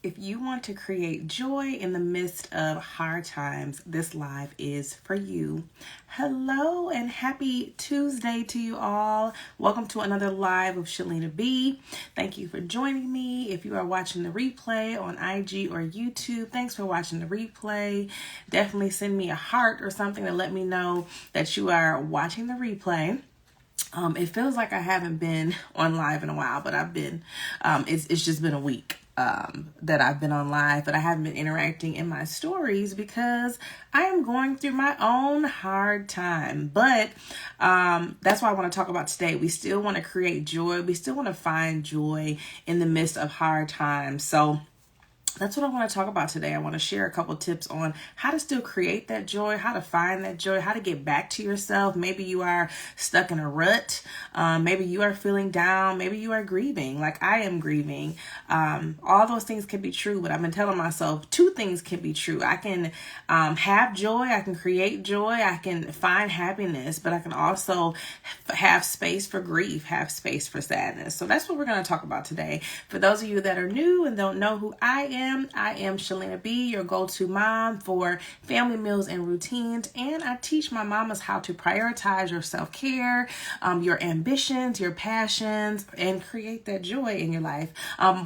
If you want to create joy in the midst of hard times, this live is for you. Hello and happy Tuesday to you all. Welcome to another live of Shalina B. Thank you for joining me. If you are watching the replay on IG or YouTube, thanks for watching the replay. Definitely send me a heart or something to let me know that you are watching the replay. It feels like I haven't been on live in a while, but I've been, it's just been a week that I've been on live, but I haven't been interacting in my stories because I am going through my own hard time. But that's what I want to talk about today. We still want to create joy. We still want to find joy in the midst of hard times. So that's what I want to talk about today. I want to share a couple tips on how to still create that joy, how to find that joy, how to get back to yourself. Maybe you are stuck in a rut. Maybe you are feeling down. Maybe you are grieving like I am grieving. All those things can be true, but I've been telling myself two things can be true. I can have joy. I can create joy. I can find happiness, but I can also have space for grief, have space for sadness. So that's what we're going to talk about today. For those of you that are new and don't know who I am Shalina B, your go-to mom for family meals and routines, and I teach my mamas how to prioritize your self-care, your ambitions, your passions, and create that joy in your life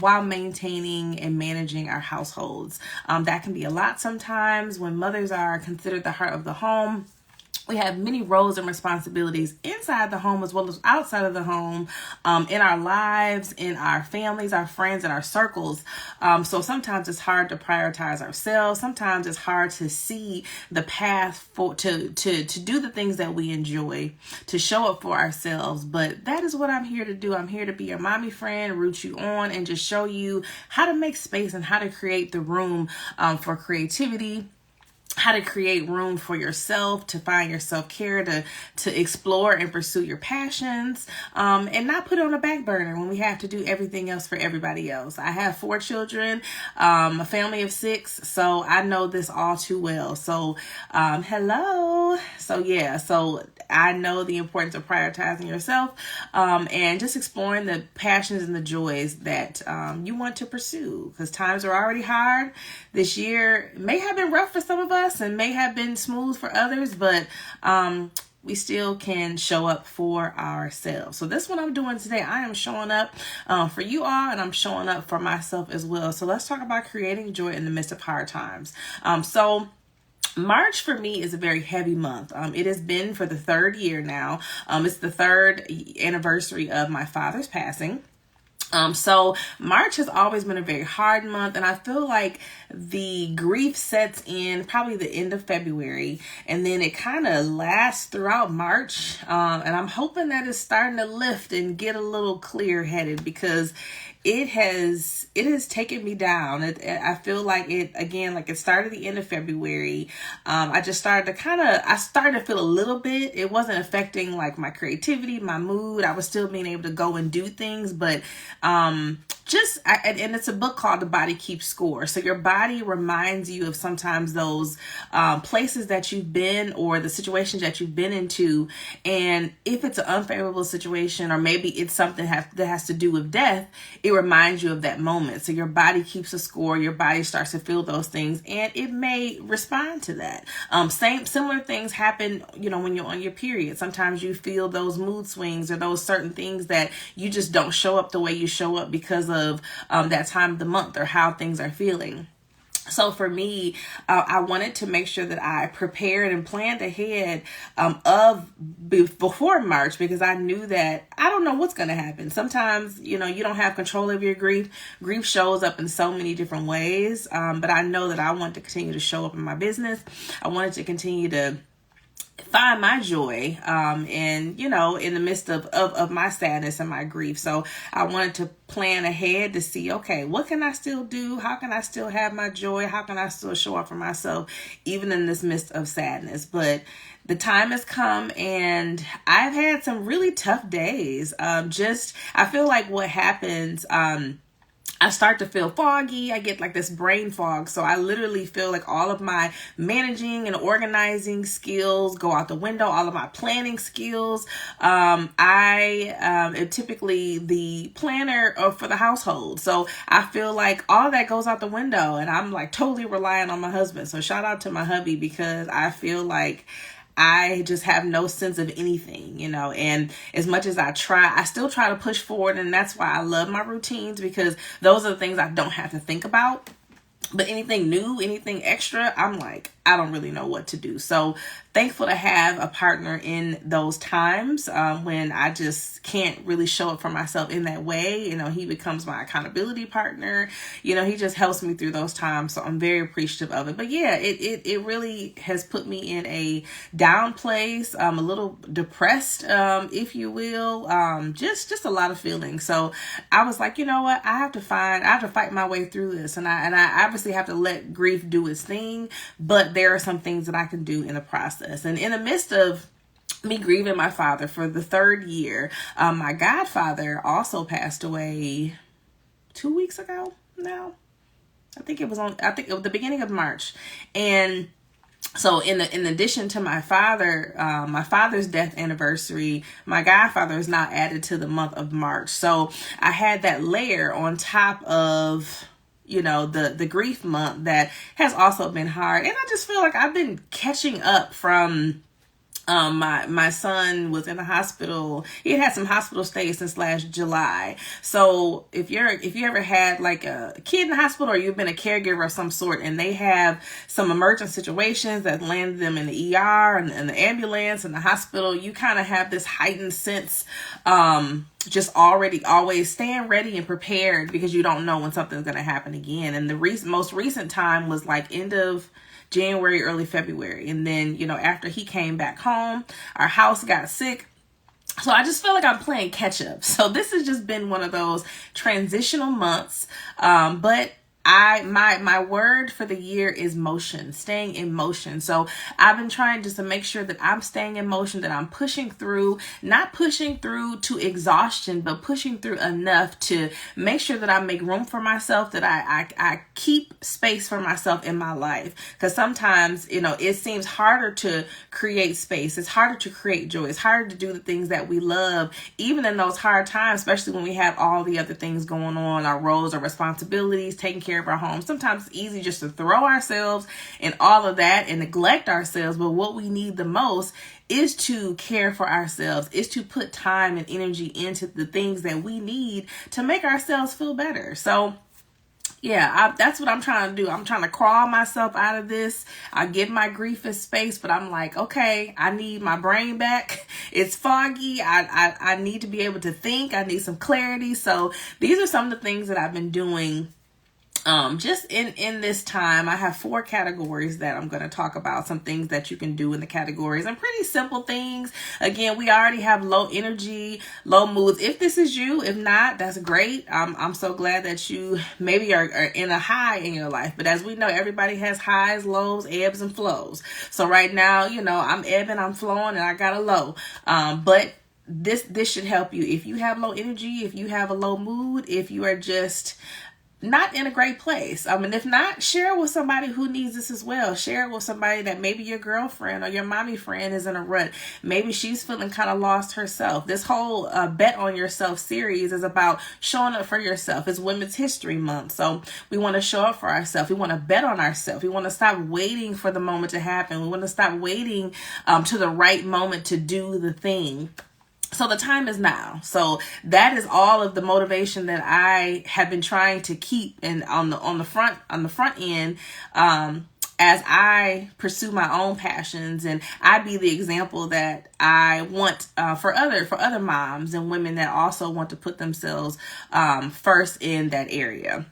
while maintaining and managing our households. That can be a lot sometimes when mothers are considered the heart of the home. We have many roles and responsibilities inside the home as well as outside of the home, in our lives, in our families, our friends, and our circles. So sometimes it's hard to prioritize ourselves. Sometimes it's hard to see the path to do the things that we enjoy, to show up for ourselves. But that is what I'm here to do. I'm here to be your mommy friend, root you on, and just show you how to make space and how to create the room for creativity, how to create room for yourself, to find your self-care, to explore and pursue your passions, and not put it on a back burner when we have to do everything else for everybody else. I have 4 children, a family of 6, so I know this all too well. So, hello. So I know the importance of prioritizing yourself, and just exploring the passions and the joys that you want to pursue, because times are already hard. This year may have been rough for some of us and may have been smooth for others, but we still can show up for ourselves. So this is what I'm doing today. I am showing up for you all, and I'm showing up for myself as well. So let's talk about creating joy in the midst of hard times. So March for me is a very heavy month. It has been for the 3rd year now. It's the 3rd anniversary of my father's passing. So March has always been a very hard month, and I feel like the grief sets in probably the end of February, and then it kind of lasts throughout March. And I'm hoping that it's starting to lift and get a little clear-headed, because it has taken me down. I feel like it started the end of February. I started to feel a little bit. It wasn't affecting like my creativity, my mood. I was still being able to go and do things, but and it's a book called The Body Keeps Score. So your body reminds you of sometimes those places that you've been or the situations that you've been into. And if it's an unfavorable situation, or maybe it's something that has to do with death, it reminds you of that moment. So your body keeps a score. Your body starts to feel those things, and it may respond to that. Similar things happen, when you're on your period. Sometimes you feel those mood swings or those certain things that you just don't show up the way you show up because of that time of the month or how things are feeling. So for me, I wanted to make sure that I prepared and planned ahead before March, because I knew that I don't know what's going to happen. Sometimes, you don't have control of your grief. Grief shows up in so many different ways. But I know that I want to continue to show up in my business. I wanted to continue to find my joy in the midst of my sadness and my grief. So I wanted to plan ahead to see, okay, what can I still do? How can I still have my joy? How can I still show up for myself even in this midst of sadness? But the time has come, and I've had some really tough days. I feel like what happens I start to feel foggy. I get like this brain fog. So I literally feel like all of my managing and organizing skills go out the window, all of my planning skills. I am typically the planner for the household. So I feel like all that goes out the window, and I'm like totally relying on my husband. So shout out to my hubby, because I feel like I just have no sense of anything, and as much as I still try to push forward. And that's why I love my routines, because those are the things I don't have to think about. But anything new, anything extra, I'm like, I don't really know what to do. So thankful to have a partner in those times when I just can't really show up for myself in that way. He becomes my accountability partner. He just helps me through those times. So I'm very appreciative of it. But yeah, it really has put me in a down place, a little depressed, if you will, just a lot of feelings. So I was like, you know what, I have to fight my way through this. And I obviously have to let grief do its thing, but there are some things that I can do in the process. And in the midst of me grieving my father for the third year, my godfather also passed away 2 weeks ago now. I think it was the beginning of March. And so in addition to my father's death anniversary, my godfather is now added to the month of March. So I had that layer on top of the grief month that has also been hard. And I just feel like I've been catching up from my son was in the hospital. He had some hospital stays since last July. So if you ever had like a kid in the hospital, or you've been a caregiver of some sort, and they have some emergent situations that landed them in the ER and the ambulance and the hospital, you kind of have this heightened sense, just always staying ready and prepared, because you don't know when something's going to happen again. And the most recent time was like end of January, early February. And then, after he came back home, our house got sick. So I just feel like I'm playing catch up. So this has just been one of those transitional months. But my word for the year is motion, staying in motion. So I've been trying just to make sure that I'm staying in motion, that I'm pushing through, not pushing through to exhaustion, but pushing through enough to make sure that I make room for myself, that I keep space for myself in my life. Because sometimes, it seems harder to create space. It's harder to create joy. It's harder to do the things that we love, even in those hard times, especially when we have all the other things going on, our roles, our responsibilities, taking care of our home. Sometimes it's easy just to throw ourselves in all of that and neglect ourselves. But what we need the most is to care for ourselves, is to put time and energy into the things that we need to make ourselves feel better. So yeah, that's what I'm trying to do. I'm trying to crawl myself out of this. I give my grief a space, but I'm like, okay, I need my brain back. It's foggy. I need to be able to think. I need some clarity. So these are some of the things that I've been doing just in this time. I have 4 categories that I'm going to talk about, some things that you can do in the categories, and pretty simple things. Again, we already have low energy, low moods. If this is you, if not, that's great. I'm so glad that you maybe are in a high in your life. But as we know, everybody has highs, lows, ebbs, and flows. So right now, I'm ebbing, I'm flowing, and I got a low. But this should help you. If you have low energy, if you have a low mood, if you are just not in a great place. If not, share it with somebody who needs this as well. Share it with somebody that maybe your girlfriend or your mommy friend is in a rut. Maybe she's feeling kind of lost herself. This whole Bet on Yourself series is about showing up for yourself. It's Women's History Month. So we want to show up for ourselves. We want to bet on ourselves. We want to stop waiting for the moment to happen. We want to stop waiting to the right moment to do the thing. So the time is now. So that is all of the motivation that I have been trying to keep and on the front end, as I pursue my own passions, and I be the example that I want for other moms and women that also want to put themselves first in that area.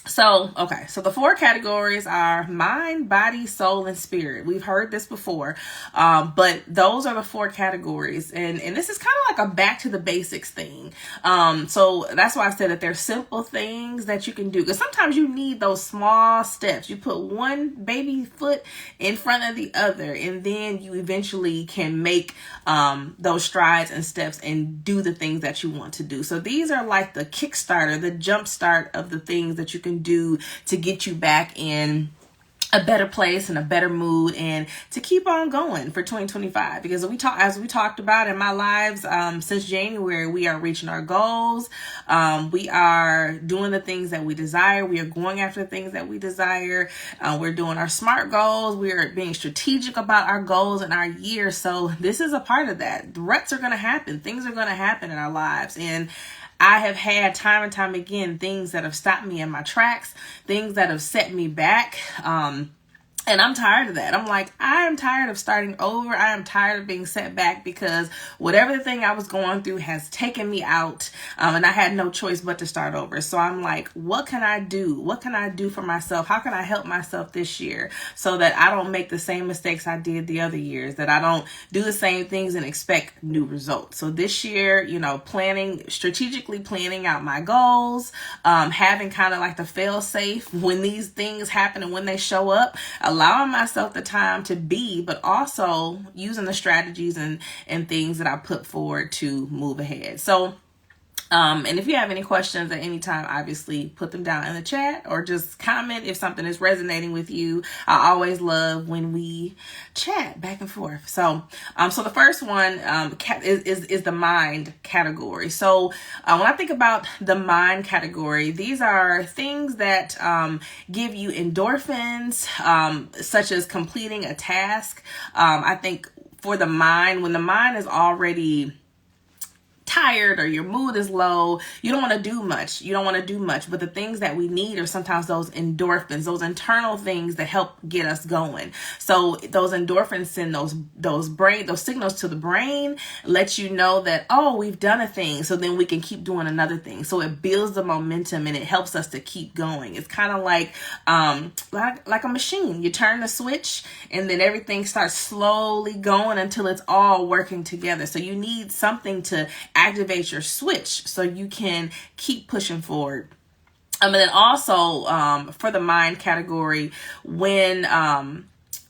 So, okay, so the 4 categories are mind, body, soul, and spirit. We've heard this before, but those are the 4 categories. And this is kind of like a back to the basics thing. So that's why I said that there's simple things that you can do. Because sometimes you need those small steps. You put one baby foot in front of the other, and then you eventually can make those strides and steps and do the things that you want to do. So these are like the kickstarter, the jump start of the things that you can do to get you back in a better place and a better mood, and to keep on going for 2025. Because as we talked about in my lives, since January, we are reaching our goals. We are doing the things that we desire. We are going after the things that we desire. We're doing our SMART goals. We are being strategic about our goals and our year. So this is a part of that. The ruts are going to happen. Things are going to happen in our lives. And I have had time and time again things that have stopped me in my tracks, things that have set me back. And I'm tired of that. I'm like, I am tired of starting over. I am tired of being set back because whatever the thing I was going through has taken me out. And I had no choice but to start over. So I'm like, what can I do? What can I do for myself? How can I help myself this year so that I don't make the same mistakes I did the other years, that I don't do the same things and expect new results? So this year, strategically planning out my goals, having kind of like the fail safe when these things happen and when they show up, allowing myself the time to be, but also using the strategies and things that I put forward to move ahead. So, and if you have any questions at any time, obviously put them down in the chat or just comment if something is resonating with you. I always love when we chat back and forth. So the first one is the mind category. So when I think about the mind category, these are things that give you endorphins, such as completing a task. I think for the mind, when the mind is already tired or your mood is low, you don't want to do much. But the things that we need are sometimes those endorphins, those internal things that help get us going. So those endorphins send those signals to the brain, let you know that, oh, we've done a thing. So then we can keep doing another thing. So it builds the momentum and it helps us to keep going. It's kind of like a machine. You turn the switch and then everything starts slowly going until it's all working together. So you need something to activate your switch so you can keep pushing forward. And then also for the mind category,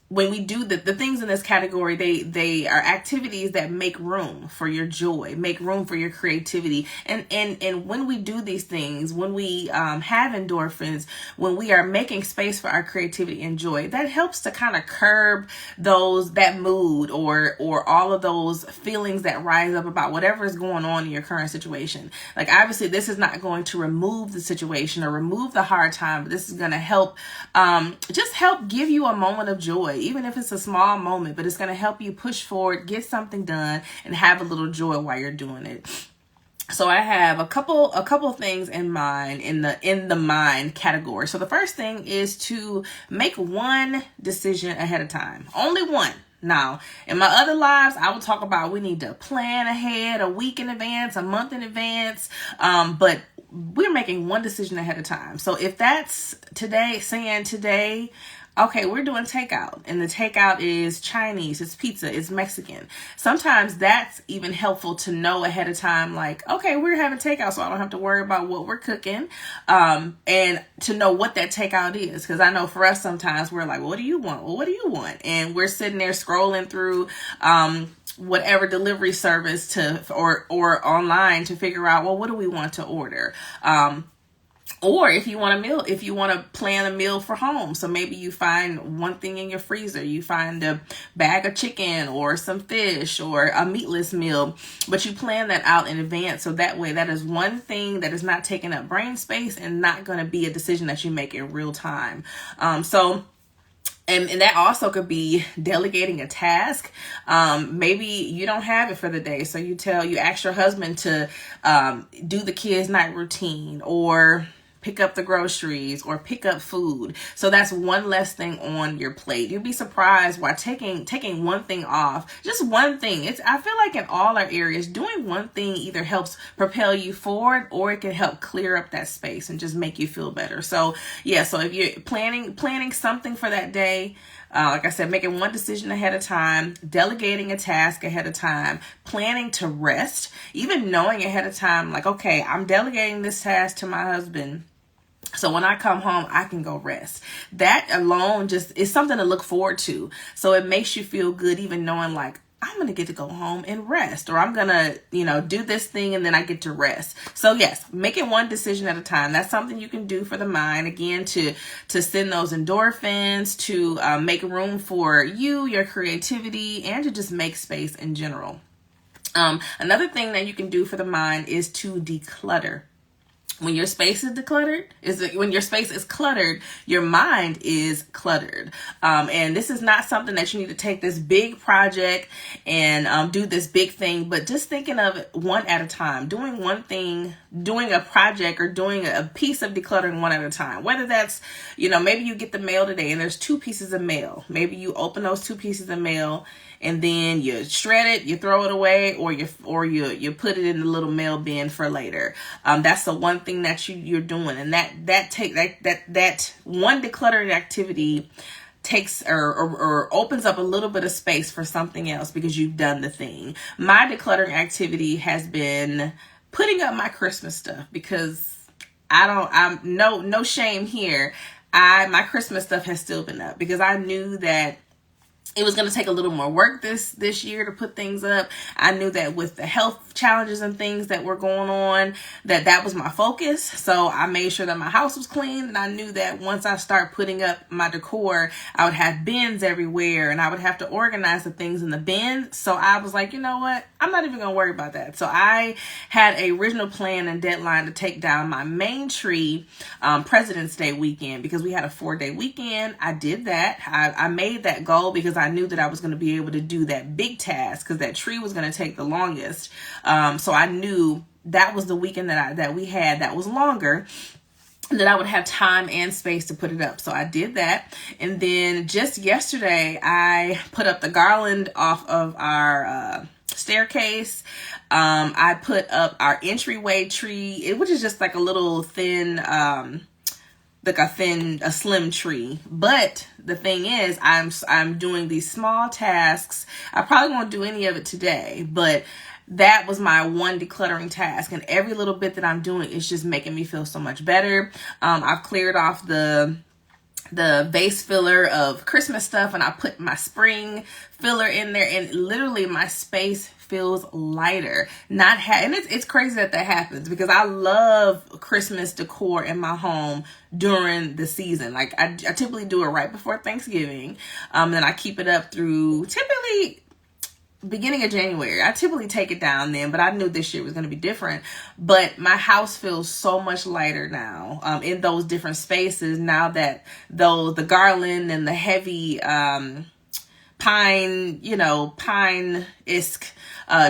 when we do the things in this category, they are activities that make room for your joy, make room for your creativity. And when we do these things, when we have endorphins, when we are making space for our creativity and joy, that helps to kind of curb that mood or all of those feelings that rise up about whatever is going on in your current situation. Like, obviously, this is not going to remove the situation or remove the hard time, but this is going to help give you a moment of joy. Even if it's a small moment, but it's going to help you push forward, get something done, and have a little joy while you're doing it. So I have a couple things in mind in the mind category. So the first thing is to make one decision ahead of time. Only one. Now, in my other lives, I will talk about we need to plan ahead a week in advance, a month in advance. But we're making one decision ahead of time. So if that's today, okay, we're doing takeout, and the takeout is Chinese, it's pizza, it's Mexican. Sometimes that's even helpful to know ahead of time, like, okay, we're having takeout, so I don't have to worry about what we're cooking, and to know what that takeout is. Because I know for us, sometimes we're like, well, what do you want? Well, what do you want? And we're sitting there scrolling through whatever delivery service or online to figure out, well, what do we want to order? Or if you want to plan a meal for home. So maybe you find one thing in your freezer, you find a bag of chicken or some fish or a meatless meal, but you plan that out in advance. So that way, that is one thing that is not taking up brain space and not going to be a decision that you make in real time. And that also could be delegating a task. Maybe you don't have it for the day. So you ask your husband to do the kids' night routine, or pick up the groceries or pick up food. So that's one less thing on your plate. You'd be surprised why taking one thing off, just one thing. I feel like in all our areas, doing one thing either helps propel you forward or it can help clear up that space and just make you feel better. So yeah, so if you're planning something for that day, like I said, making one decision ahead of time, delegating a task ahead of time, planning to rest, even knowing ahead of time, like, okay, I'm delegating this task to my husband, so when I come home, I can go rest. That alone just is something to look forward to. So it makes you feel good, even knowing like, I'm going to get to go home and rest, or I'm going to, do this thing and then I get to rest. So yes, making one decision at a time. That's something you can do for the mind, again, to send those endorphins, to make room for you, your creativity, and to just make space in general. Another thing that you can do for the mind is to declutter. When your space is when your space is cluttered, your mind is cluttered. And this is not something that you need to take this big project and do this big thing, but just thinking of it one at a time, doing one thing, doing a project or doing a piece of decluttering one at a time. Whether that's, maybe you get the mail today and there's 2 pieces of mail. Maybe you open those 2 pieces of mail and then you shred it, you throw it away, or you put it in the little mail bin for later. That's the one thing that you're doing, and that one decluttering activity takes or opens up a little bit of space for something else because you've done the thing. My decluttering activity has been putting up my Christmas stuff, because I'm no shame here. My Christmas stuff has still been up because I knew that it was going to take a little more work this year to put things up. I knew that with the health challenges and things that were going on, that was my focus. So I made sure that my house was clean, and I knew that once I start putting up my decor, I would have bins everywhere and I would have to organize the things in the bin. So I was like, you know what? I'm not even going to worry about that. So I had a original plan and deadline to take down my main tree President's Day weekend, because we had a 4-day weekend. I did that. I made that goal because I knew that I was going to be able to do that big task, because that tree was going to take the longest. So I knew that was the weekend that we had that was longer, that I would have time and space to put it up. So I did that. And then just yesterday, I put up the garland off of our staircase. I put up our entryway tree, which is just like a little thin, a slim tree. But the thing is, I'm doing these small tasks. I probably won't do any of it today, but that was my one decluttering task, and every little bit that I'm doing is just making me feel so much better. I've cleared off the vase filler of Christmas stuff, and I put my spring filler in there, and literally my space feels lighter. And it's crazy that happens, because I love Christmas decor in my home during the season. Like I typically do it right before Thanksgiving, then I keep it up through typically beginning of January. I typically take it down then, but I knew this year was going to be different. But my house feels so much lighter now in those different spaces, now that the garland and the heavy pine-esque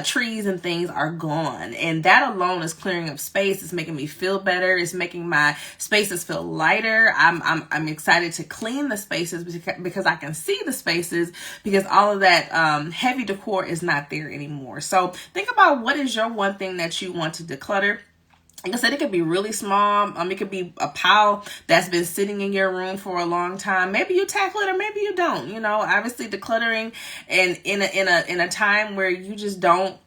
trees and things are gone. And that alone is clearing up space. It's making me feel better. It's making my spaces feel lighter. I'm excited to clean the spaces because I can see the spaces, because all of that heavy decor is not there anymore. So think about, what is your one thing that you want to declutter? Like I said, it could be really small. It could be a pile that's been sitting in your room for a long time. Maybe you tackle it, or maybe you don't. Obviously decluttering and in a time where you just don't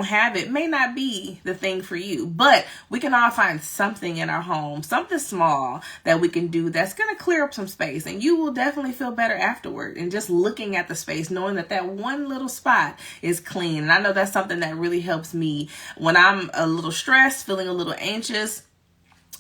have it may not be the thing for you. But we can all find something in our home, something small that we can do that's going to clear up some space, and you will definitely feel better afterward. And just looking at the space, knowing that one little spot is clean. And I know that's something that really helps me when I'm a little stressed, feeling a little anxious.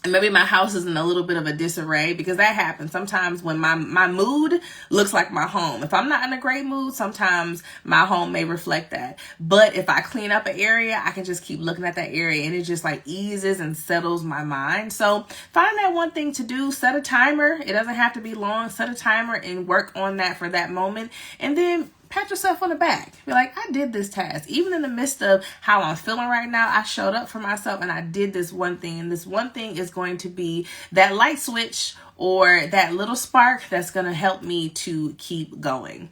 And maybe my house is in a little bit of a disarray, because that happens sometimes when my mood looks like my home. If I'm not in a great mood, sometimes my home may reflect that. But if I clean up an area, I can just keep looking at that area, and it just like eases and settles my mind. So find that one thing to do. Set a timer. It doesn't have to be long. Set a timer and work on that for that moment. And then pat yourself on the back. Be like, I did this task. Even in the midst of how I'm feeling right now, I showed up for myself and I did this one thing. And this one thing is going to be that light switch or that little spark that's going to help me to keep going.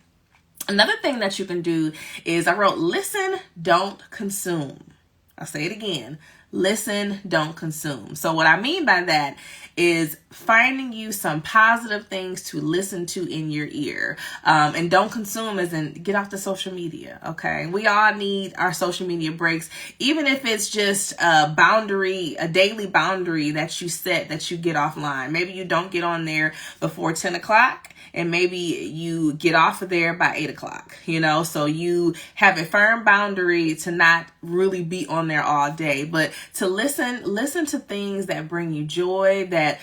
Another thing that you can do is I wrote, listen, don't consume. I'll say it again. Listen, don't consume. So what I mean by that is finding you some positive things to listen to in your ear. And don't consume as in get off the social media, okay? We all need our social media breaks, even if it's just a boundary, a daily boundary that you set that you get offline. Maybe you don't get on there before 10 o'clock. And maybe you get off of there by 8 o'clock, so you have a firm boundary to not really be on there all day, but to listen to things that bring you joy, that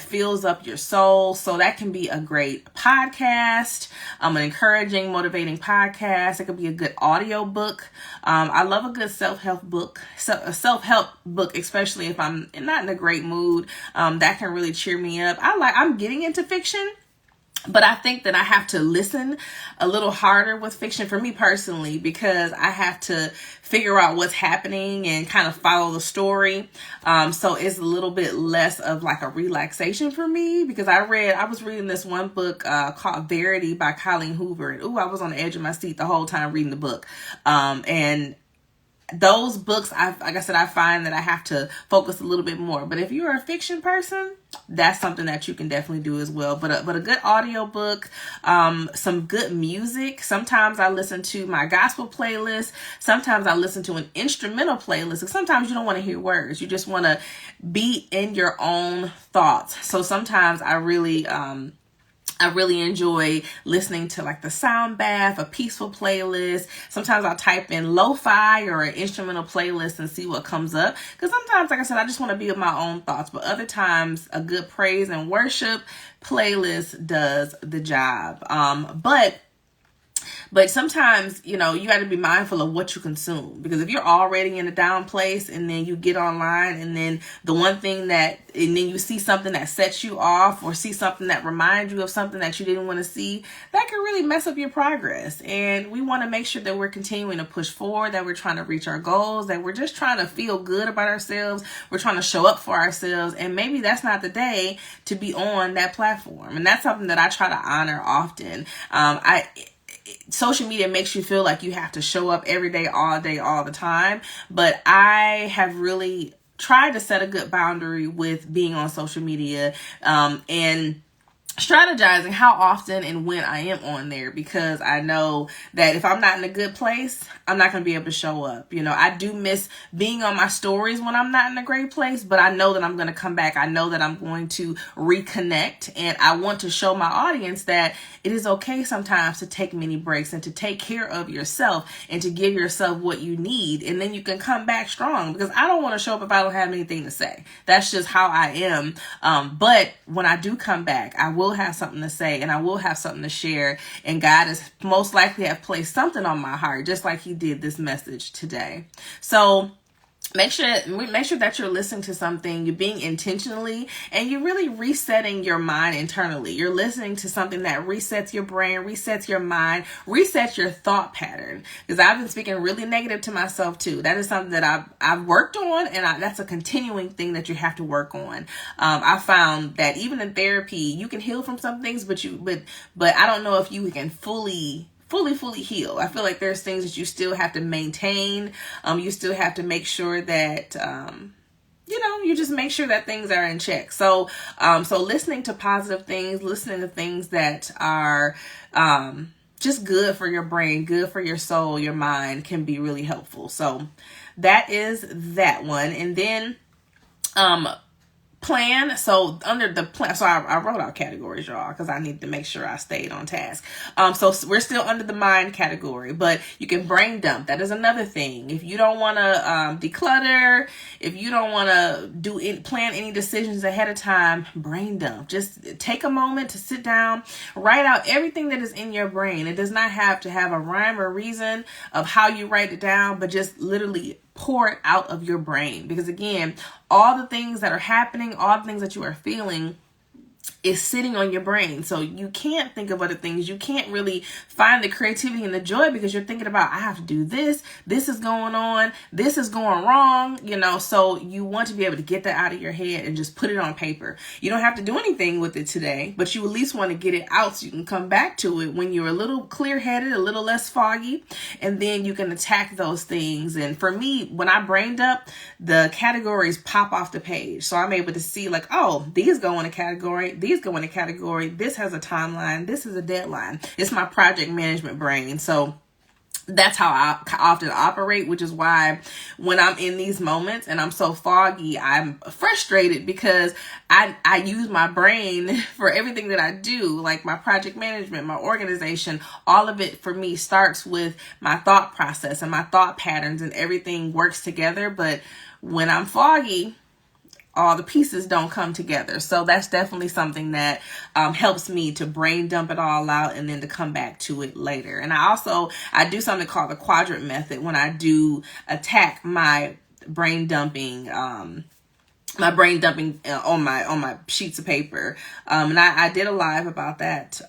fills up your soul. So that can be a great podcast, an encouraging, motivating podcast. It could be a good audio book. I love a good self-help book, especially if I'm not in a great mood. That can really cheer me up. I'm getting into fiction. But I think that I have to listen a little harder with fiction for me personally, because I have to figure out what's happening and kind of follow the story. So it's a little bit less of like a relaxation for me, because I was reading this one book called Verity by Colleen Hoover. And I was on the edge of my seat the whole time reading the book. And those books, like I said, I find that I have to focus a little bit more. But if you're a fiction person, that's something that you can definitely do as well. But a good audio book, some good music. Sometimes I listen to my gospel playlist. Sometimes I listen to an instrumental playlist. Sometimes you don't want to hear words. You just want to be in your own thoughts. So sometimes I really enjoy listening to like the sound bath, a peaceful playlist. Sometimes I'll type in lo-fi or an instrumental playlist and see what comes up. Because sometimes, like I said, I just want to be with my own thoughts. But other times, a good praise and worship playlist does the job. But sometimes, you got to be mindful of what you consume, because if you're already in a down place and then you get online and then and then you see something that sets you off, or see something that reminds you of something that you didn't want to see, that can really mess up your progress. And we want to make sure that we're continuing to push forward, that we're trying to reach our goals, that we're just trying to feel good about ourselves. We're trying to show up for ourselves. And maybe that's not the day to be on that platform. And that's something that I try to honor often. Social media makes you feel like you have to show up every day, all the time. But I have really tried to set a good boundary with being on social media, and strategizing how often and when I am on there, because I know that if I'm not in a good place, I'm not going to be able to show up. I do miss being on my stories when I'm not in a great place, but I know that I'm going to come back. I know that I'm going to reconnect, and I want to show my audience that it is okay sometimes to take mini breaks and to take care of yourself and to give yourself what you need. And then you can come back strong, because I don't want to show up if I don't have anything to say. That's just how I am. But when I do come back, I will have something to say and I will have something to share. And God is most likely have placed something on my heart, just like he did this message today. So make sure that you're listening to something, you're being intentionally, and you're really resetting your mind internally. You're listening to something that resets your brain, resets your mind, resets your thought pattern. Because I've been speaking really negative to myself too. That is something that I've worked on, and that's a continuing thing that you have to work on. I found that even in therapy, you can heal from some things, but I don't know if you can fully heal. I feel like there's things that you still have to maintain. You still have to make sure that, you just make sure that things are in check. So listening to positive things, listening to things that are, just good for your brain, good for your soul, your mind, can be really helpful. So that is that one. And then, plan. So under the plan, so I wrote out categories, y'all, because I need to make sure I stayed on task. So we're still under the mind category, but you can brain dump. That is another thing. If you don't want to declutter, if you don't want to plan any decisions ahead of time, brain dump. Just take a moment to sit down, write out everything that is in your brain. It does not have to have a rhyme or reason of how you write it down, but just literally pour it out of your brain. Because again, all the things that are happening, all the things that you are feeling, is sitting on your brain. So you can't think of other things. You can't really find the creativity and the joy because you're thinking about, I have to do this. This is going on. This is going wrong. So you want to be able to get that out of your head and just put it on paper. You don't have to do anything with it today, but you at least want to get it out so you can come back to it when you're a little clear-headed, a little less foggy, and then you can attack those things. And for me, when I brain dump, the categories pop off the page. So I'm able to see like, oh, these go in a category. These go in a category. This has a timeline. This is a deadline. It's my project management brain. So that's how I often operate, which is why when I'm in these moments and I'm so foggy, I'm frustrated because I use my brain for everything that I do, like my project management, my organization. All of it for me starts with my thought process and my thought patterns, and everything works together. But when I'm foggy, all the pieces don't come together. So that's definitely something that helps me to brain dump it all out and then to come back to it later. And I do something called the quadrant method when I do attack my brain dumping on my sheets of paper. And I did a live about that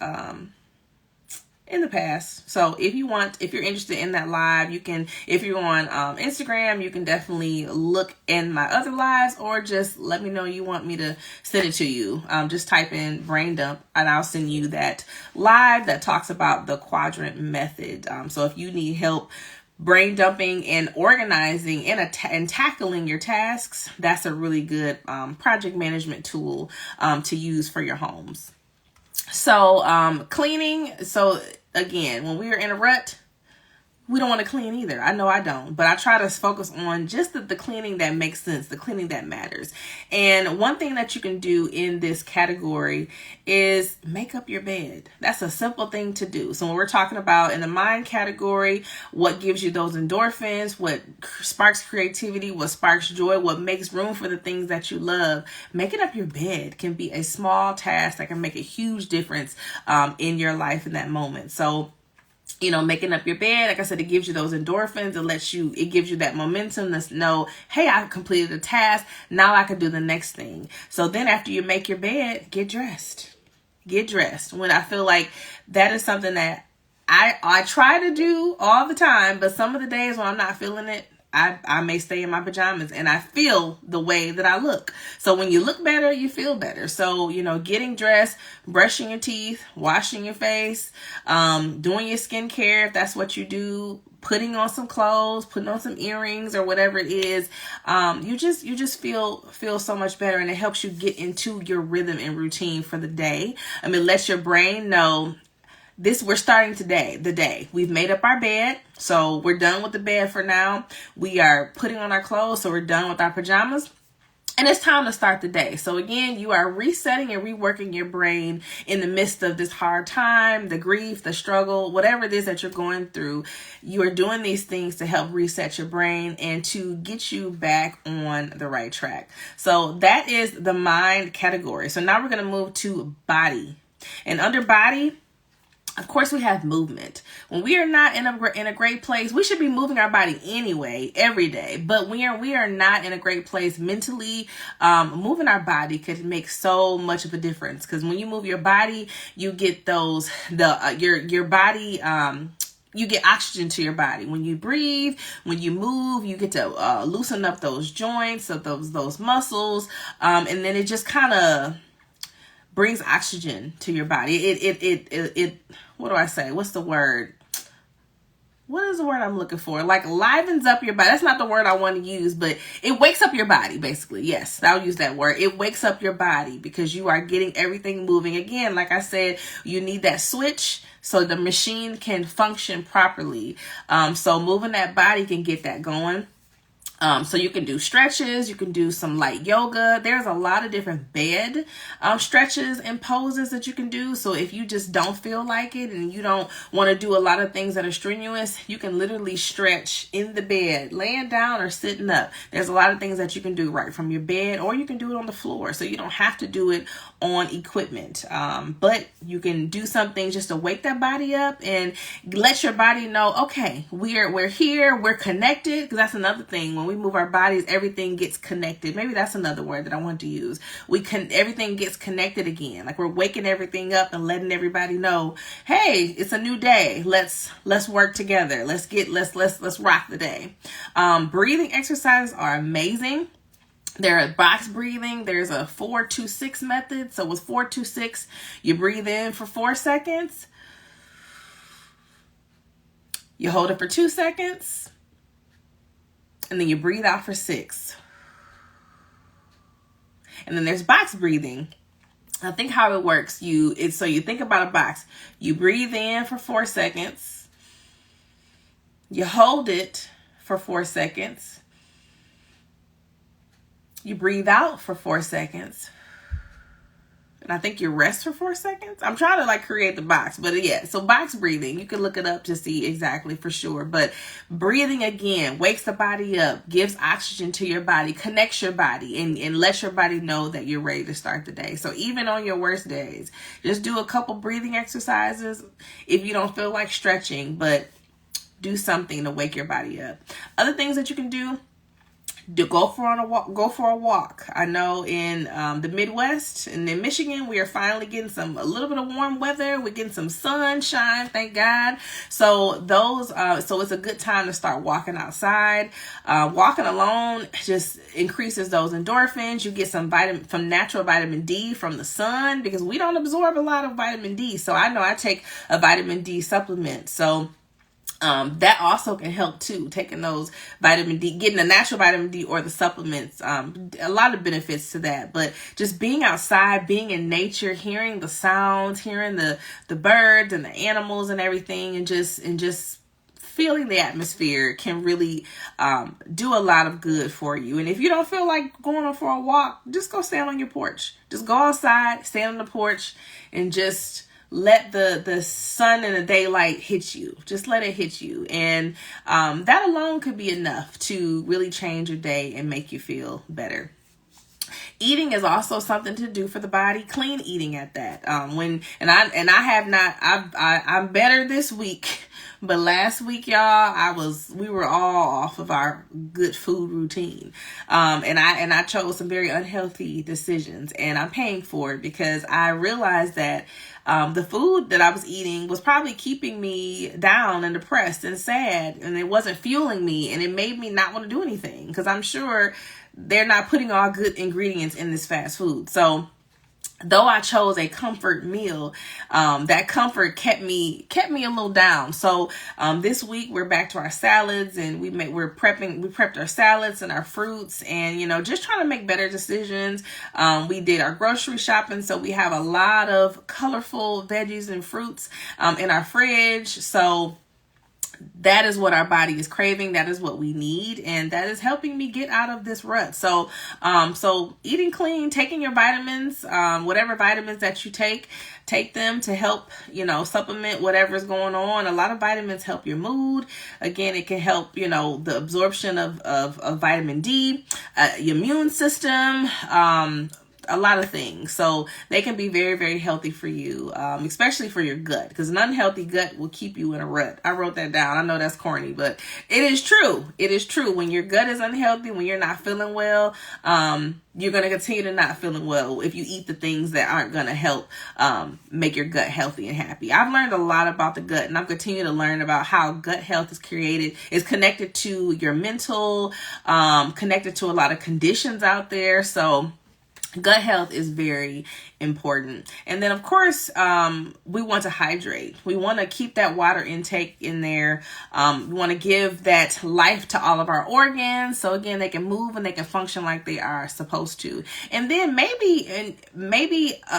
in the past. So if you're interested in that live, you can, if you're on Instagram, you can definitely look in my other lives, or just let me know you want me to send it to you. Just type in brain dump and I'll send you that live that talks about the quadrant method. So if you need help brain dumping and organizing and tackling your tasks, that's a really good project management tool to use for your homes. So cleaning. So again, when we are in a rut, we don't want to clean either. I know I don't, but I try to focus on just the cleaning that makes sense, the cleaning that matters. And one thing that you can do in this category is make up your bed. That's a simple thing to do. So when we're talking about in the mind category, what gives you those endorphins, what sparks creativity, what sparks joy, what makes room for the things that you love, making up your bed can be a small task that can make a huge difference in your life in that moment. So making up your bed, like I said, it gives you those endorphins. It gives you that momentum to know, hey, I completed a task. Now I can do the next thing. So then after you make your bed, get dressed. When I feel like that is something that I try to do all the time, but some of the days when I'm not feeling it, I may stay in my pajamas and I feel the way that I look. So when you look better, you feel better. So, getting dressed, brushing your teeth, washing your face, doing your skincare, if that's what you do, putting on some clothes, putting on some earrings or whatever it is, you just feel so much better, and it helps you get into your rhythm and routine for the day. It lets your brain know, we're starting today, the day. We've made up our bed, so we're done with the bed for now. We are putting on our clothes, so we're done with our pajamas. And it's time to start the day. So again, you are resetting and reworking your brain in the midst of this hard time, the grief, the struggle, whatever it is that you're going through. You are doing these things to help reset your brain and to get you back on the right track. So that is the mind category. So now we're going to move to body. And under body, of course, we have movement. When we are not in a great place, we should be moving our body anyway, every day. But we are not in a great place mentally. Moving our body could make so much of a difference, because when you move your body, you get your body. You get oxygen to your body. When you breathe, when you move, you get to loosen up those joints, of those muscles, and then it just kind of brings oxygen to your body. It what do I say? What's the word? What is the word I'm looking for? Like livens up your body. That's not the word I want to use, but it wakes up your body, basically. Yes, I'll use that word. It wakes up your body because you are getting everything moving. Again, like I said, you need that switch so the machine can function properly. So moving that body can get that going. So you can do stretches, you can do some light yoga. There's a lot of different bed stretches and poses that you can do. So if you just don't feel like it and you don't want to do a lot of things that are strenuous, you can literally stretch in the bed, laying down or sitting up. There's a lot of things that you can do right from your bed, or you can do it on the floor. So you don't have to do it on equipment. But you can do some things just to wake that body up and let your body know, okay, we're here, we're connected. Because that's another thing. When When we move our bodies, everything gets connected. Maybe that's another word that I want to use. Everything gets connected again. Like we're waking everything up and letting everybody know, hey, it's a new day. Let's work together. Let's rock the day. Breathing exercises are amazing. There are box breathing. There's a 4-2-6 method. So with 4-2-6, you breathe in for 4 seconds. You hold it for 2 seconds. And then you breathe out for 6. And then there's box breathing. I think how it works. So you think about a box. You breathe in for 4 seconds. You hold it for 4 seconds. You breathe out for 4 seconds. And I think you rest for 4 seconds. I'm trying to create the box, but yeah. So box breathing, you can look it up to see exactly for sure. But breathing again wakes the body up, gives oxygen to your body, connects your body, and lets your body know that you're ready to start the day. So even on your worst days, just do a couple breathing exercises if you don't feel like stretching, but do something to wake your body up. Other things that you can do. Go for a walk. I know in the Midwest and in Michigan, we are finally getting a little bit of warm weather. We're getting some sunshine, thank God. So so it's a good time to start walking outside. Walking alone just increases those endorphins. You get some natural vitamin D from the sun, because we don't absorb a lot of vitamin D. So I know I take a vitamin D supplement. So that also can help too, taking those vitamin D, getting the natural vitamin D or the supplements. A lot of benefits to that, but just being outside, being in nature, hearing the sounds, hearing the birds and the animals and everything, and just feeling the atmosphere can really do a lot of good for you. And if you don't feel like going for a walk, just go stand on your porch. Just go outside, stand on the porch, and just let the sun and the daylight hit you. Just let it hit you. And that alone could be enough to really change your day and make you feel better. Eating is also something to do for the body. Clean eating at that. I'm better this week, but last week, y'all, we were all off of our good food routine. And I chose some very unhealthy decisions, and I'm paying for it because I realized that the food that I was eating was probably keeping me down and depressed and sad, and it wasn't fueling me, and it made me not want to do anything, because I'm sure they're not putting all good ingredients in this fast food. So though I chose a comfort meal, that comfort kept me a little down. So this week we're back to our salads, and we prepped our salads and our fruits, and just trying to make better decisions. We did our grocery shopping, so we have a lot of colorful veggies and fruits in our fridge. So that is what our body is craving. That is what we need. And that is helping me get out of this rut. So eating clean, taking your vitamins, whatever vitamins that you take them to help, supplement whatever's going on. A lot of vitamins help your mood. Again, it can help, the absorption of vitamin D, your immune system, a lot of things. So they can be very, very healthy for you, especially for your gut, because an unhealthy gut will keep you in a rut. I wrote that down. I know that's corny, but it is true. It is true. When your gut is unhealthy, when you're not feeling well, you're going to continue to not feeling well if you eat the things that aren't going to help make your gut healthy and happy. I've learned a lot about the gut, and I'm continuing to learn about how gut health is connected to your mental, connected to a lot of conditions out there. So gut health is very important. And then, of course, we want to hydrate. We want to keep that water intake in there. We want to give that life to all of our organs, so again, they can move and they can function like they are supposed to. And then maybe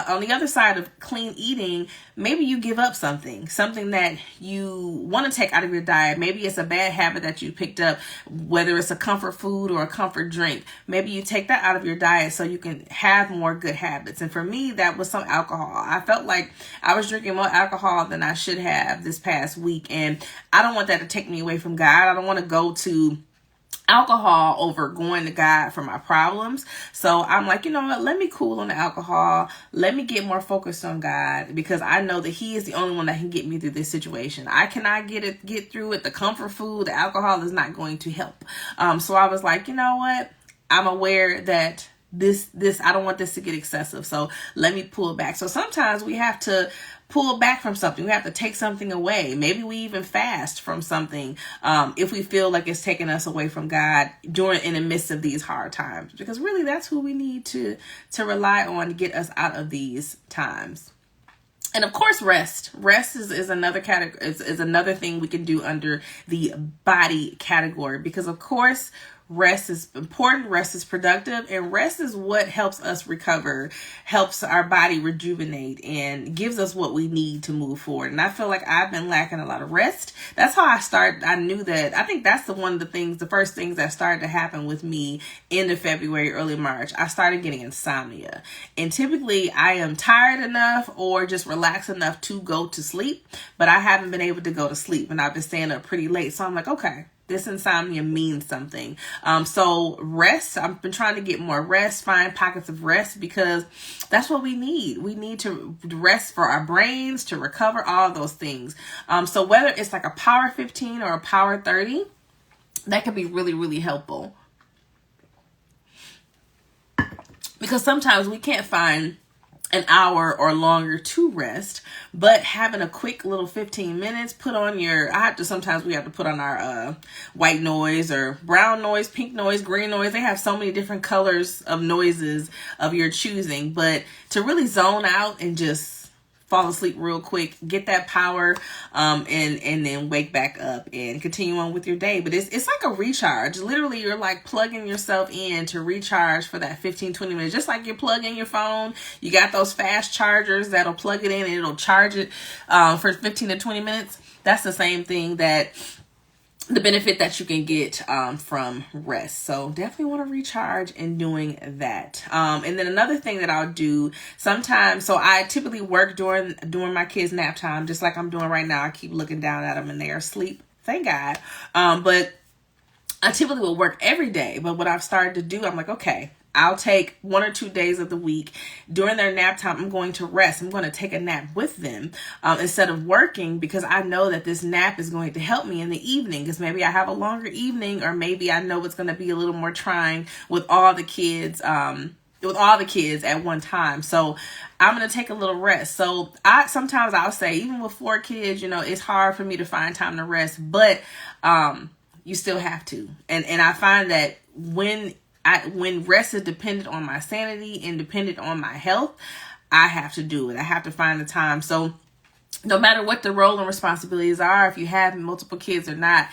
on the other side of clean eating, maybe you give up something that you want to take out of your diet. Maybe it's a bad habit that you picked up, whether it's a comfort food or a comfort drink. Maybe you take that out of your diet so you can have more good habits. And for me, that was some alcohol. I felt like I was drinking more alcohol than I should have this past week, and I don't want that to take me away from God. I don't want to go to alcohol over going to God for my problems. So I'm like, you know what, let me cool on the alcohol. Let me get more focused on God, because I know that he is the only one that can get me through this situation. I cannot get through it. The comfort food, the alcohol is not going to help. So I was like, you know what, I'm aware that this I don't want this to get excessive, so let me pull back. So sometimes we have to pull back from something. We have to take something away. Maybe we even fast from something if we feel like it's taking us away from God in the midst of these hard times, because really that's who we need to rely on to get us out of these times. And of course, rest is another category, is another thing we can do under the body category, because of course rest is important, rest is productive, and rest is what helps us recover, helps our body rejuvenate, and gives us what we need to move forward. And I feel like I've been lacking a lot of rest. That's how I knew that. I think that's the first things that started to happen with me end of February, early March. I started getting insomnia. And typically I am tired enough or just relaxed enough to go to sleep, but I haven't been able to go to sleep, and I've been staying up pretty late. So I'm like, okay, this insomnia means something. So rest, I've been trying to get more rest, find pockets of rest, because that's what we need. We need to rest for our brains, to recover, all of those things. So whether it's like a power 15 or a power 30, that can be really, really helpful. Because sometimes we can't find an hour or longer to rest, but having a quick little 15 minutes, sometimes we have to put on our white noise or brown noise, pink noise, green noise. They have so many different colors of noises of your choosing, but to really zone out and just fall asleep real quick, get that power, and then wake back up and continue on with your day. But it's like a recharge. Literally, you're like plugging yourself in to recharge for that 15-20 minutes. Just like you plug in your phone, you got those fast chargers that'll plug it in and it'll charge it for 15 to 20 minutes. That's the same thing, that the benefit that you can get from rest. So definitely want to recharge in doing that. And then another thing that I'll do sometimes, so I typically work during my kids' nap time, just like I'm doing right now. I keep looking down at them and they are asleep. Thank God. But I typically will work every day. But what I've started to do, I'm like, okay, I'll take 1 or 2 days of the week during their nap time. I'm going to rest. I'm going to take a nap with them instead of working, because I know that this nap is going to help me in the evening, because maybe I have a longer evening, or maybe I know it's going to be a little more trying with all the kids at one time. So I'm going to take a little rest. So sometimes I'll say, even with 4 kids, it's hard for me to find time to rest, but you still have to. And I find that when rest is dependent on my sanity and dependent on my health, I have to do it. I have to find the time. So no matter what the role and responsibilities are, if you have multiple kids or not,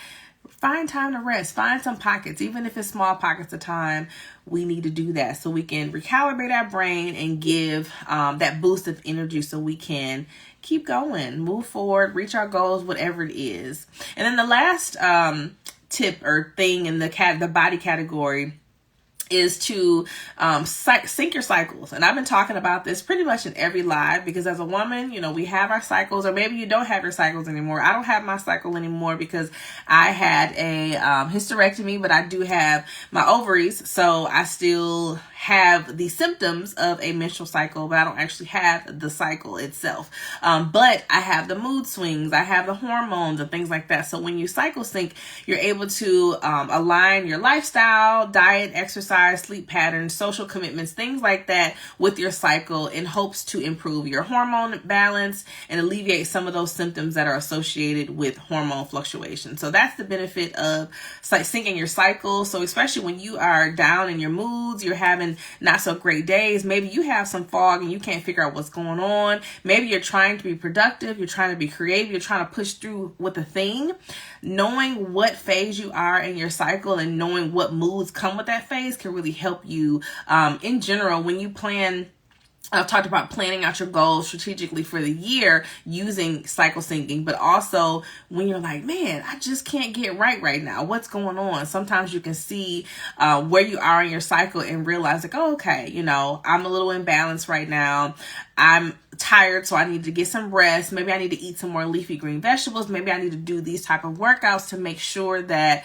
find time to rest. Find some pockets, even if it's small pockets of time. We need to do that so we can recalibrate our brain and give that boost of energy so we can keep going, move forward, reach our goals, whatever it is. And then the last tip or thing in the body category is to sync your cycles. And I've been talking about this pretty much in every live, because as a woman, we have our cycles, or maybe you don't have your cycles anymore. I don't have my cycle anymore because I had a hysterectomy, but I do have my ovaries, so I still have the symptoms of a menstrual cycle, but I don't actually have the cycle itself. But I have the mood swings, I have the hormones and things like that. So when you cycle sync, you're able to align your lifestyle, diet, exercise, sleep patterns, social commitments, things like that with your cycle, in hopes to improve your hormone balance and alleviate some of those symptoms that are associated with hormone fluctuation. So that's the benefit of syncing your cycle. So especially when you are down in your moods, you're having not so great days, maybe you have some fog and you can't figure out what's going on. Maybe you're trying to be productive, you're trying to be creative, you're trying to push through with a thing. Knowing what phase you are in your cycle and knowing what moods come with that phase can really help you in general when you plan. I've talked about planning out your goals strategically for the year using cycle syncing, but also when you're like, man, I just can't get right now. What's going on? Sometimes you can see where you are in your cycle and realize like, oh, okay, I'm a little imbalanced right now. I'm tired, so I need to get some rest. Maybe I need to eat some more leafy green vegetables. Maybe I need to do these type of workouts to make sure that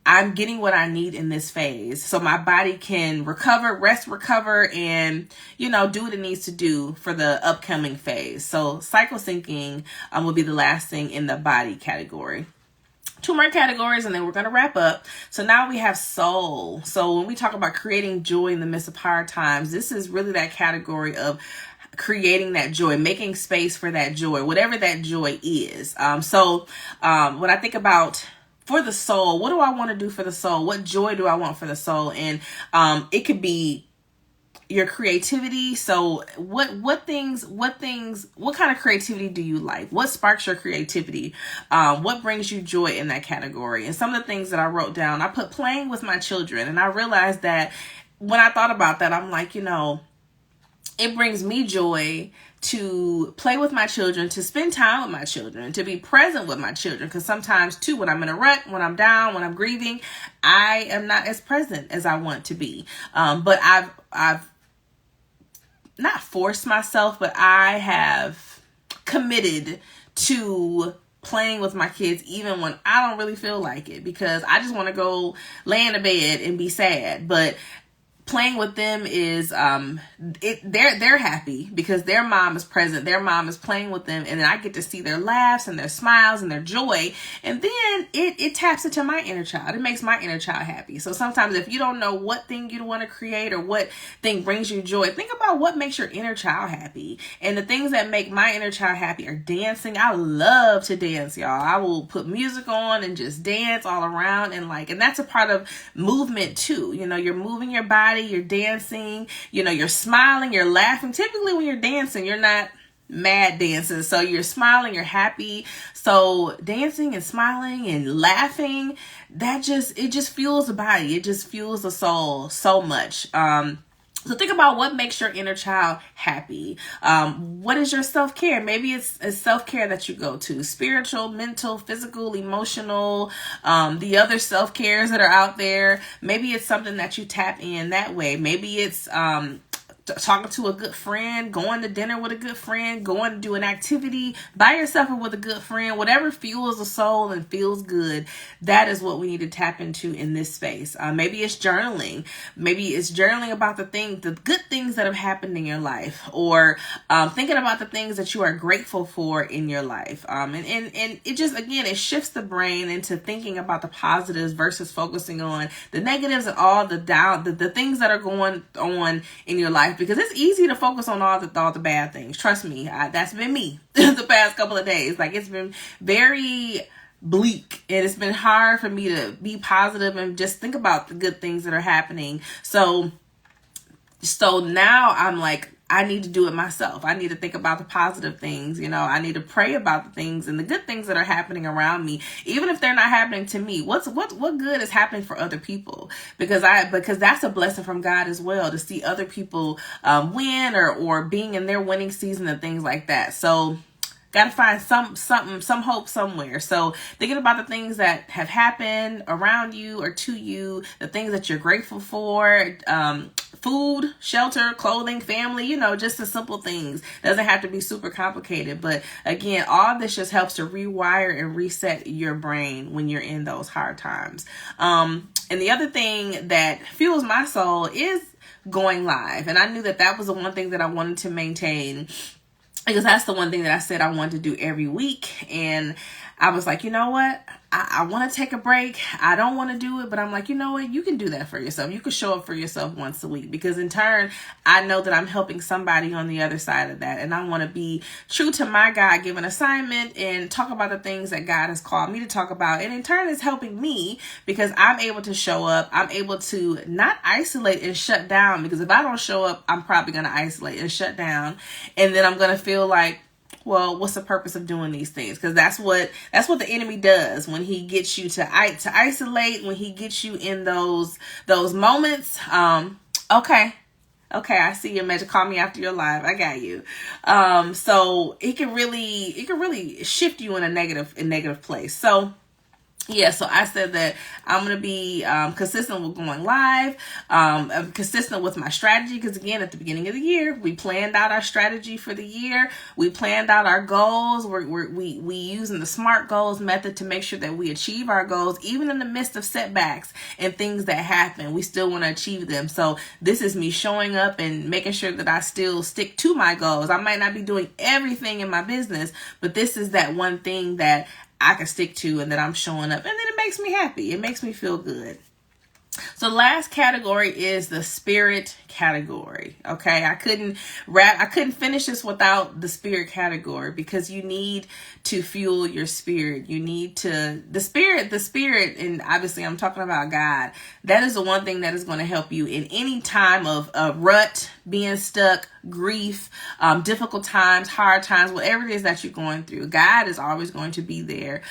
I'm getting what I need in this phase so my body can recover, and, do what it needs to do for the upcoming phase. So cycle syncing will be the last thing in the body category. 2 more categories and then we're going to wrap up. So now we have soul. So when we talk about creating joy in the midst of hard times, this is really that category of creating that joy, making space for that joy, whatever that joy is. So when I think about for the soul, what do I want to do for the soul? What joy do I want for the soul? And it could be your creativity. So what kind of creativity do you like? What sparks your creativity? What brings you joy in that category? And some of the things that I wrote down, I put playing with my children. And I realized that when I thought about that, I'm like, it brings me joy to play with my children, to spend time with my children, to be present with my children. Because sometimes too, when I'm in a rut, when I'm down, when I'm grieving, I am not as present as I want to be. But I've not forced myself, but I have committed to playing with my kids even when I don't really feel like it, because I just want to go lay in the bed and be sad. But playing with them is they're happy because their mom is present, their mom is playing with them, and then I get to see their laughs and their smiles and their joy, and then it taps into my inner child. It makes my inner child happy. So sometimes if you don't know what thing you want to create or what thing brings you joy, think about what makes your inner child happy. And the things that make my inner child happy are dancing. I love to dance, y'all. I will put music on and just dance all around, and that's a part of movement too. You're moving your body, you're dancing, you're smiling, you're laughing. Typically when you're dancing, you're not mad dancing. So you're smiling, you're happy. So dancing and smiling and laughing, it just fuels the body. It just fuels the soul so much. So think about what makes your inner child happy. What is your self-care? Maybe it's a self-care that you go to. Spiritual, mental, physical, emotional, the other self-cares that are out there. Maybe it's something that you tap in that way. Maybe it's talking to a good friend, going to dinner with a good friend, going to do an activity by yourself or with a good friend. Whatever fuels the soul and feels good, that is what we need to tap into in this space. Maybe it's journaling. Maybe it's journaling about the good things that have happened in your life, or thinking about the things that you are grateful for in your life. And it just, again, it shifts the brain into thinking about the positives versus focusing on the negatives and all the things that are going on in your life. Because it's easy to focus on all the bad things. Trust me, that's been me the past couple of days. It's been very bleak, and it's been hard for me to be positive and just think about the good things that are happening. So now I'm like, I need to do it myself. I need to think about the positive things. I need to pray about the things and the good things that are happening around me, even if they're not happening to me. What good is happening for other people? Because that's a blessing from God as well, to see other people win or being in their winning season and things like that. So got to find some hope somewhere. So thinking about the things that have happened around you or to you, the things that you're grateful for, food, shelter, clothing, family, just the simple things. Doesn't have to be super complicated. But again, all this just helps to rewire and reset your brain when you're in those hard times. And the other thing that fuels my soul is going live. And I knew that was the one thing that I wanted to maintain, because that's the one thing that I said I wanted to do every week. And I was like, you know what? I want to take a break. I don't want to do it, but I'm like, you know what? You can do that for yourself. You can show up for yourself once a week, because in turn, I know that I'm helping somebody on the other side of that. And I want to be true to my God-given assignment and talk about the things that God has called me to talk about. And in turn, it's helping me because I'm able to show up. I'm able to not isolate and shut down, because if I don't show up, I'm probably going to isolate and shut down. And then I'm going to feel like, well, what's the purpose of doing these things? Because that's what the enemy does when he gets you to isolate, when he gets you in those moments. Okay, I see your message. Call me after your live. I got you. So it can really shift you in a negative place. So yeah, so I said that I'm going to be consistent with going live, consistent with my strategy, because again, at the beginning of the year, we planned out our strategy for the year. We planned out our goals. We using the SMART goals method to make sure that we achieve our goals, even in the midst of setbacks and things that happen. We still want to achieve them. So this is me showing up and making sure that I still stick to my goals. I might not be doing everything in my business, but this is that one thing that I can stick to and that I'm showing up, and then it makes me happy. It makes me feel good. So the last category is the spirit category. Okay, I couldn't finish this without the spirit category, because you need to fuel your spirit. You need to the spirit, and obviously I'm talking about God. That is the one thing that is going to help you in any time of rut, being stuck, grief, difficult times, hard times, whatever it is that you're going through. God is always going to be there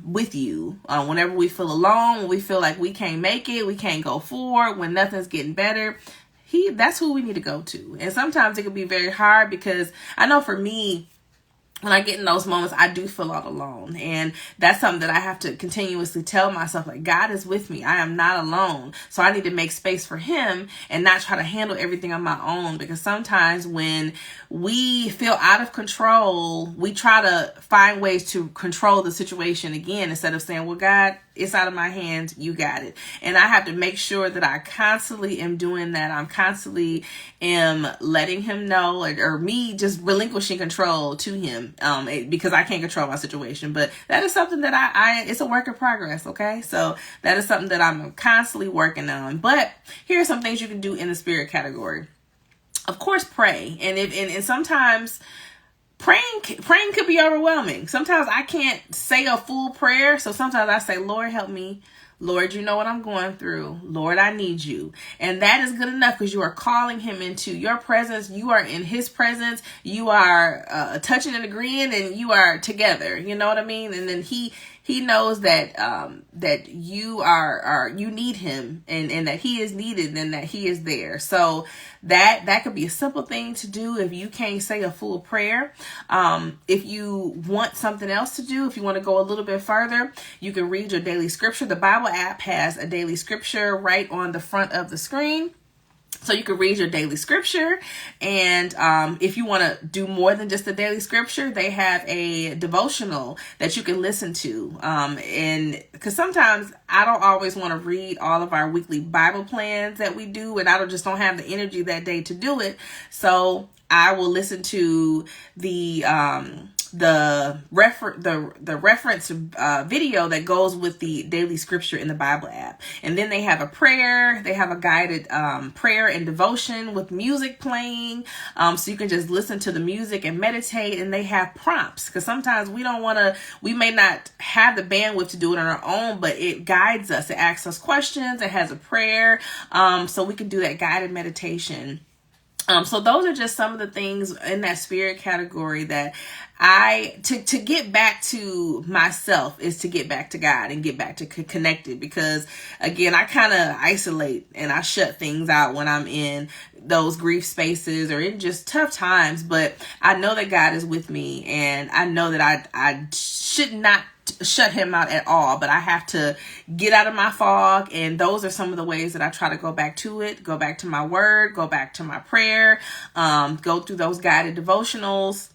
with you whenever we feel alone, when we feel like we can't make it, we can't go forward, when nothing's getting better. That's who we need to go to. And sometimes it can be very hard, because I know for me, when I get in those moments, I do feel all alone. And that's something that I have to continuously tell myself, like, God is with me. I am not alone. So I need to make space for him and not try to handle everything on my own. Because sometimes when we feel out of control, we try to find ways to control the situation again, instead of saying, well, God, it's out of my hands. You got it. And I have to make sure that I constantly am doing that. I'm constantly am letting him know, or me just relinquishing control to him. Because I can't control my situation, but that is something that it's a work in progress. Okay. So that is something that I'm constantly working on. But here are some things you can do in the spirit category. Of course, pray. And sometimes praying could be overwhelming. Sometimes I can't say a full prayer. So sometimes I say, Lord, help me. Lord, you know what I'm going through. Lord, I need you. And that is good enough, because you are calling him into your presence. You are in his presence. You are touching and agreeing, and you are together. You know what I mean? And then he knows that that you you need him, and that he is needed, and that he is there. So that could be a simple thing to do if you can't say a full prayer. If you want something else to do, if you want to go a little bit further, you can read your daily scripture. The Bible app has a daily scripture right on the front of the screen. So you can read your daily scripture. And if you want to do more than just the daily scripture, they have a devotional that you can listen to. And because sometimes I don't always want to read all of our weekly Bible plans that we do, and I don't have the energy that day to do it. So I will listen to the reference video that goes with the daily scripture in the Bible app. And then they have a prayer. They have a guided prayer and devotion with music playing. So you can just listen to the music and meditate. And they have prompts, because sometimes we may not have the bandwidth to do it on our own, but it guides us. It asks us questions. It has a prayer. So we can do that guided meditation. So those are just some of the things in that spirit category that to get back to myself is to get back to God and get back to connected, because again, I kind of isolate and I shut things out when I'm in those grief spaces or in just tough times. But I know that God is with me, and I know that I should not shut him out at all, but I have to get out of my fog. And those are some of the ways that I try to go back to it, go back to my word, go back to my prayer, go through those guided devotionals.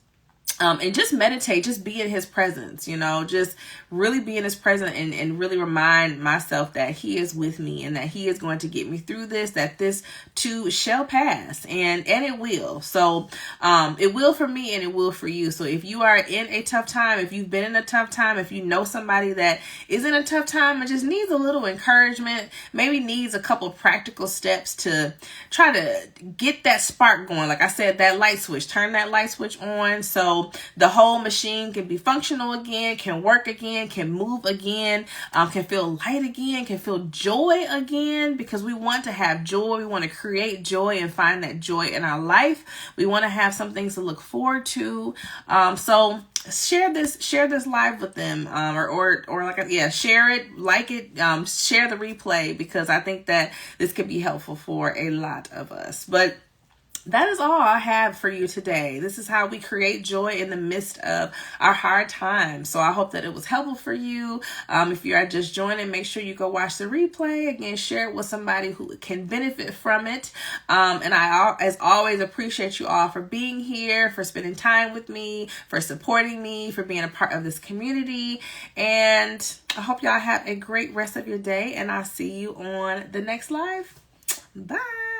And just meditate, just be in his presence, just really be in his presence and really remind myself that he is with me and that he is going to get me through this, that this too shall pass, and it will. So it will for me, and it will for you. So if you are in a tough time, if you've been in a tough time, if you know somebody that is in a tough time and just needs a little encouragement, maybe needs a couple practical steps to try to get that spark going. Like I said, that light switch, turn that light switch on so the whole machine can be functional again, can work again, can move again, can feel light again, can feel joy again, because we want to have joy. We want to create joy and find that joy in our life. We want to have some things to look forward to. So share this live with them, share it, like it, share the replay, because I think that this could be helpful for a lot of us. But that is all I have for you today. This is how we create joy in the midst of our hard times. So I hope that it was helpful for you. If you are just joining, make sure you go watch the replay. Again, share it with somebody who can benefit from it. And I, as always, appreciate you all for being here, for spending time with me, for supporting me, for being a part of this community. And I hope y'all have a great rest of your day. And I'll see you on the next live. Bye.